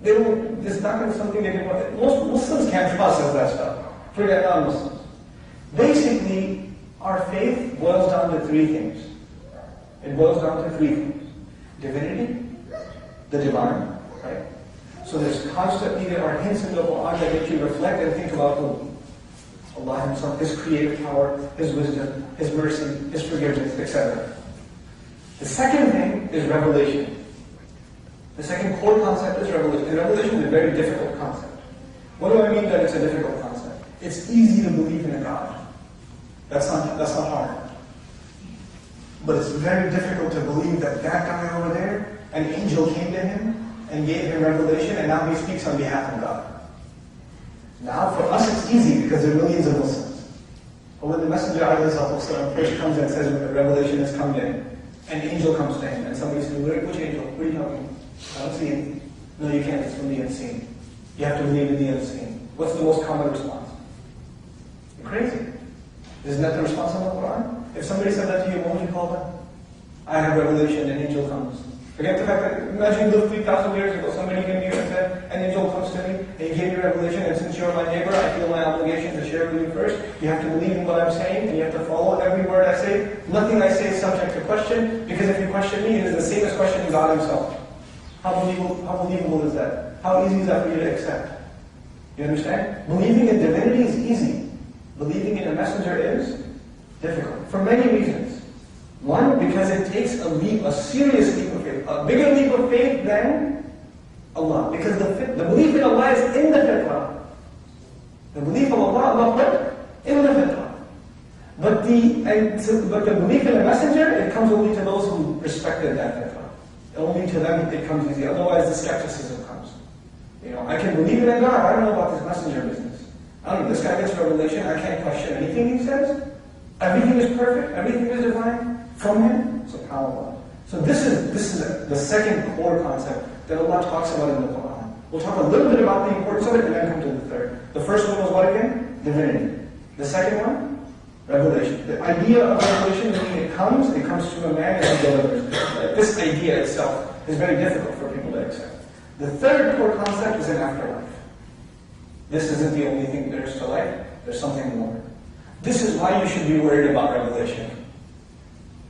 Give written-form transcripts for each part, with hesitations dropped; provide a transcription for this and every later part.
They don't, it's not going to be something they can, most Muslims can't process that stuff. Forget non-Muslims. Basically, our faith boils down to three things. It boils down to three things. Divinity, the divine, right? So there's constantly, there are hints in the Quran that make you reflect and think about Allah Himself, His creative power, His wisdom, His mercy, His forgiveness, etc. The second thing is revelation. The second core concept is revelation. And revelation is a very difficult concept. What do I mean that it's a difficult concept? It's easy to believe in a God. That's not hard. But it's very difficult to believe that that guy over there, an angel came to him and gave him revelation, and now he speaks on behalf of God. Now for us it's easy because there are millions of Muslims. But when the Messenger ﷺ first comes and says when the revelation has come in, an angel comes to him and somebody says, which angel? What are you talking about? I don't see anything. No, you can't, it's from the unseen. You have to believe in the unseen. What's the most common response? You're crazy. Isn't that the response in the Quran? If somebody said that to you, what would you call them? I have revelation, an angel comes. Forget the fact that, imagine you lived 3,000 years ago, somebody came to you and said, an angel comes to me, and he gave me revelation, and since you're my neighbor, I feel my obligation to share with you first. You have to believe in what I'm saying, and you have to follow every word I say. Nothing I say is subject to question, because if you question me, it is the same as questioning God Himself. How believable is that? How easy is that for you to accept? You understand? Believing in divinity is easy. Believing in a messenger is difficult, for many reasons. One, because it takes a serious leap of faith, a bigger leap of faith than Allah. Because the belief in Allah is in the fitrah. The belief of Allah put in the fitrah. But the belief in the messenger, it comes only to those who respected that fitrah. Only to them it comes easy. Otherwise the skepticism comes. I can believe in a God, I don't know about this messenger business. I don't know, this guy gets revelation, I can't question anything he says. Everything is perfect, everything is divine from him. SubhanAllah. So this is the second core concept that Allah talks about in the Quran. We'll talk a little bit about the importance of it and then come to the third. The first one was what again? Divinity. The second one? Revelation. The idea of revelation, when it comes to a man and he delivers. This idea itself is very difficult for people to accept. The third core concept is an afterlife. This isn't the only thing there is to life. There's something more. This is why you should be worried about revelation.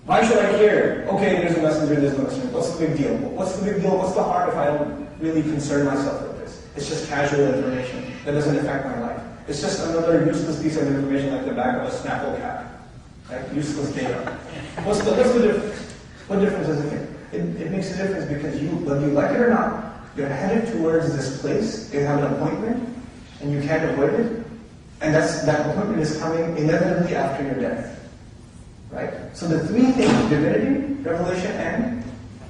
Why should I care? Okay, there's a messenger, there's no messenger. What's the big deal? What's the big deal? What's the harm if I don't really concern myself with this? It's just casual information that doesn't affect my life. It's just another useless piece of information like the back of a Snapple cap. Right? Useless data. What's the difference? What difference does it make? It makes a difference because whether you like it or not, you're headed towards this place, you have an appointment, and you can't avoid it, and that appointment is coming inevitably after your death. Right? So the three things, divinity, revelation, and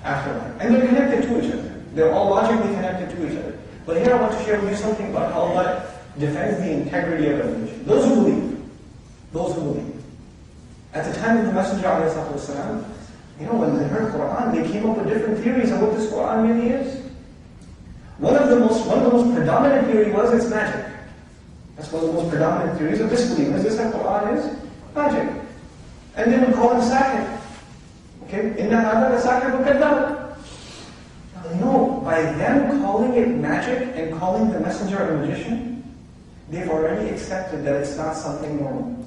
afterlife. And they're connected to each other. They're all logically connected to each other. But here I want to share with you something about how Allah defends the integrity of revelation. Those who believe. At the time of the Messenger ﷺ, when they heard Quran, they came up with different theories of what this Quran really is. One of the most predominant theories was it's magic. That's one of the most predominant theories of disbelievers. This that Quran is magic. And they would call him sahir. Okay? Inna hada sahir kadhab. No, by them calling it magic and calling the messenger a magician, they've already accepted that it's not something normal.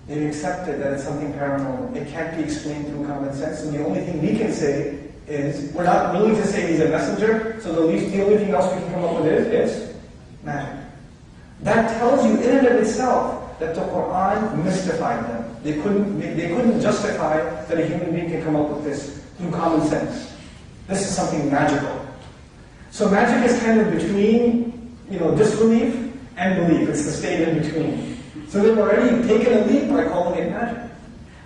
They've accepted that it's something paranormal. It can't be explained through common sense, and the only thing we can say is, we're not willing to say he's a messenger, so the only thing else we can come up with is magic. That tells you in and of itself that the Quran mystified them. They couldn't justify that a human being can come up with this through common sense. This is something magical. So magic is kind of between, disbelief and belief. It's the state in between. So they've already taken a leap by calling it magic.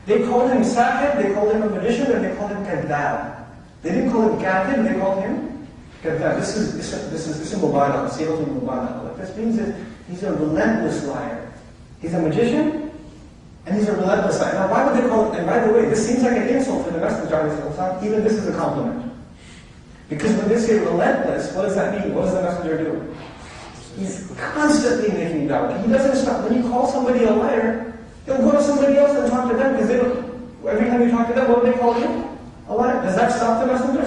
They called him sahir, they called him a magician, and they called him kadhab. They didn't call him katib, they called him kadhab. This is mubalaghah, sigatul mubalaghah. What this means is he's a relentless liar. He's a magician, and he's a relentless liar. Now, why would they call it? And by the way, this seems like an insult to the Messenger. Even this is a compliment. Because when they say relentless, what does that mean? What does the Messenger do? He's constantly making doubt. He doesn't stop. When you call somebody a liar, he'll go to somebody else and talk to them because every time you talk to them, what do they call you? A liar. Does that stop the Messenger?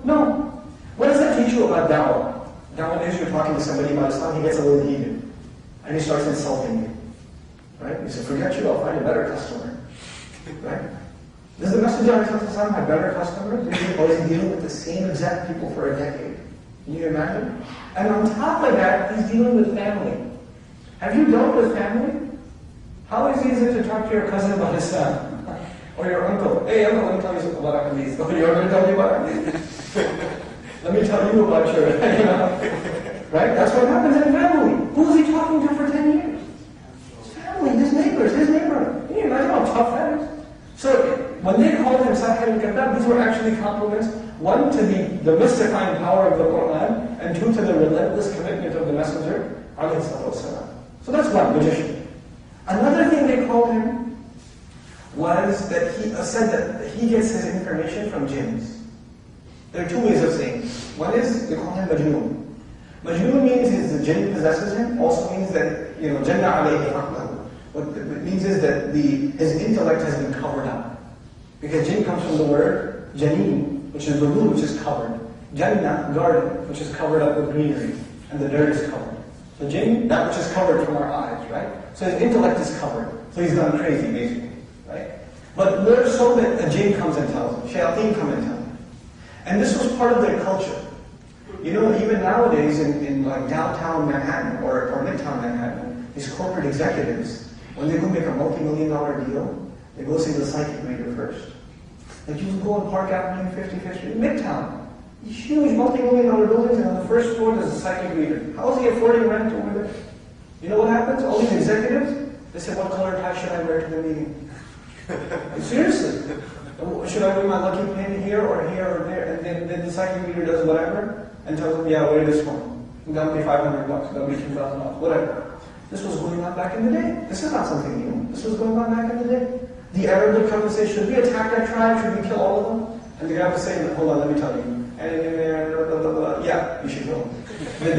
No. What does that teach you about da'wah? Nowadays you're talking to somebody about Islam, he gets a little heated. And he starts insulting you. Right? He says, forget you, I'll find a better customer. Right? Does the Messenger have better customers? Or is he dealing with the same exact people for a decade? Can you imagine? And on top of that, he's dealing with family. Have you dealt with family? How easy is it to talk to your cousin about Islam? Or your uncle? Hey uncle, let me tell you something about Ahmadis. Oh, you're going to tell me about Ahmadis? Let me tell you about your, right? That's what happens in family. Who is he talking to for 10 years? His family, his neighbors, his neighborhood. Can you imagine how tough that is? So when they called him Sahir al-Kadhab, these were actually compliments. One, to the mystifying power of the Quran, and two, to the relentless commitment of the Messenger, alayhi salatu wasalam. So that's one, magician. Another thing they called him was that he said that he gets his information from jinns. There are two ways of saying it. One is, they call him Majnoon. Majnoon means the jinn possesses him, also means that, Jannah alayhi aqlahu. What it means is that his intellect has been covered up. Because jinn comes from the word janeen, which is the root, which is covered. Jannah, garden, which is covered up with greenery, and the dirt is covered. So jinn, that which is covered from our eyes, right? So his intellect is covered. So he's gone crazy, basically, right? But more so that a jinn comes and tells him, shayateen come and tell him. And this was part of their culture. Even nowadays in like downtown Manhattan or midtown Manhattan, these corporate executives, when they go make a multi-million-dollar deal, they go see the psychic reader first. Like you can go on Park Avenue, 55th Street, Midtown. These huge multi-million-dollar buildings, and on the first floor there's a psychic reader. How is he affording rent over there? You know what happens? All these executives, they say, what color tie should I wear to the meeting? Seriously. Should I wear my lucky pin here or there? And then the psychic reader does whatever and tells them, yeah, wear this one. That'll be $500, that'll be $2,000, whatever. This was going on back in the day. This is not something new. This was going on back in the day. The Arab would come and say, should we attack that tribe? Should we kill all of them? And the guy would say, hold on, let me tell you. And yeah, you should kill them. The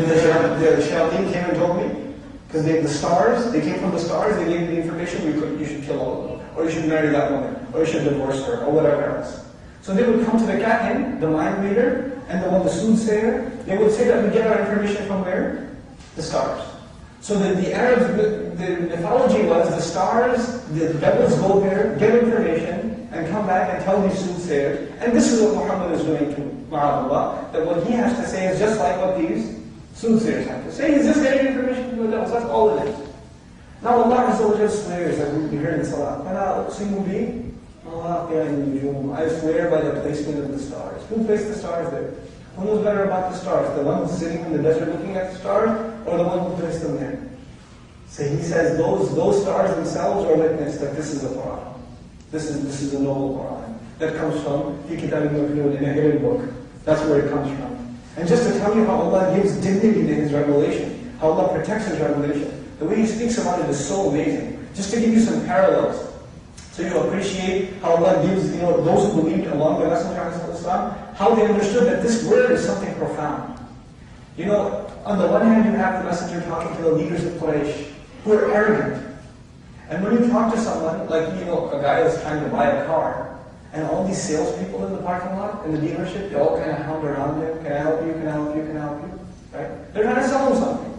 shayateen came and told me. Because the stars, they came from the stars, they gave me the information, you should kill all of them. Or you should marry that woman. Or you should divorce her. Or whatever else. So they would come to the kahin, the mind reader, and the soothsayer. They would say that we get our information from where? The stars. So the Arabs, the mythology was the stars, the devils go there, get information, and come back and tell these soothsayers. And this is what Muhammad is doing to Ma'adullah, that what he has to say is just like what these soothsayers have to say. He's just getting information from the devils. That's all it is. Now Allah Azza wa Jalla swears, as we heard in Salah, I swear by the placement of the stars. Who placed the stars there? Who knows better about the stars? The one who's sitting in the desert looking at the stars, or the one who placed them there? So he says those stars themselves are witness that this is a Quran. This is a noble Quran. That comes from Fi Kitab al-Maknoon, in a hidden book. That's where it comes from. And just to tell you how Allah gives dignity to His revelation, how Allah protects His revelation, the way He speaks about it is so amazing. Just to give you some parallels, so you appreciate how Allah gives, those who believed along the Messenger of Islam, how they understood that this word is something profound. On the one hand, you have the Messenger talking to the leaders of Quraysh, who are arrogant. And when you talk to someone, like, a guy is trying to buy a car, and all these salespeople in the parking lot, in the dealership, they all kind of hound around him, can I help you, can I help you, can I help you? Right? They're trying to sell him something.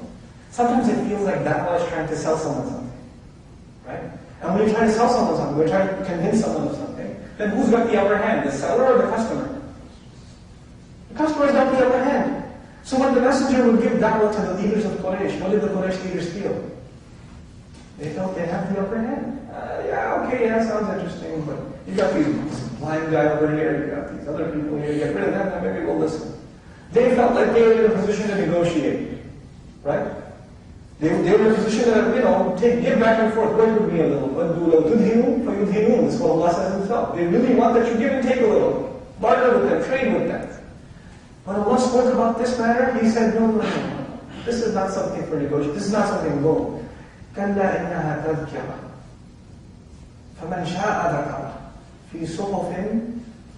Sometimes it feels like that is trying to sell someone something. Right? And when you're trying to sell someone something, we're trying to convince someone of something, then who's got the upper hand, the seller or the customer? The customer's got the upper hand. So when the messenger would give da'wah to the leaders of Quraysh, what did the Quraysh leaders feel? They felt they have the upper hand. Sounds interesting, but you got this blind guy over here, you got these other people here, get rid of them, then maybe we'll listen. They felt like they were in a position to negotiate, right? They were in a position to give back and forth, work with me a little. That's what Allah says Himself. They really want that you give and take a little. Barter with them, trade with them. When Allah spoke about this matter, He said, no. This is not something for negotiation. This is not something low. كَلَّا إِنَّهَا تَذْكِرَةٌ فَمَنْ شَاءَ ذَكَرَ فِي صُحُفٍ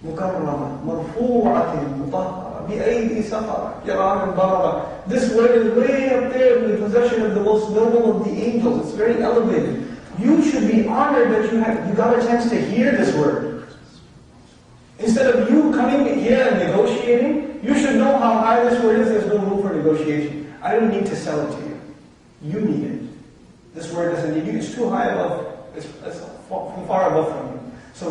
مُكَرَّمَةٍ مَرْفُوعَةٍ مُطَهَّرَةٍ بِأَيْدِي سَفَرَةٍ كِرَامٍ بَرَرَةٍ. This word is way up there in the possession of the most noble of the angels. It's very elevated. You should be honored that you got a chance to hear this word. Instead of you coming here and negotiating, you should know how high this word is. There's no room for negotiation. need to sell it to you. You need it. This word doesn't need you. It's too high above. It's far above from you. So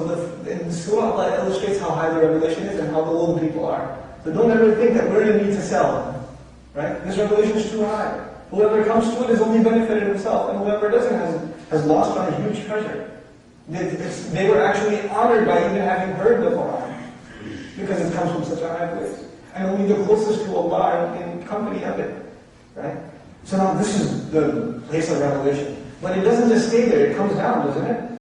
in the surah, Allah illustrates how high the revelation is and how the low people are. So don't ever think that we're in need to sell. Right? This revelation is too high. Whoever comes to it has only benefited himself, and whoever doesn't has lost on a huge treasure. They were actually honored by even having heard the Quran, because it comes from such a high place. And only the closest to Allah are in company of it. Right? So now this is the place of revelation. But it doesn't just stay there, it comes down, doesn't it?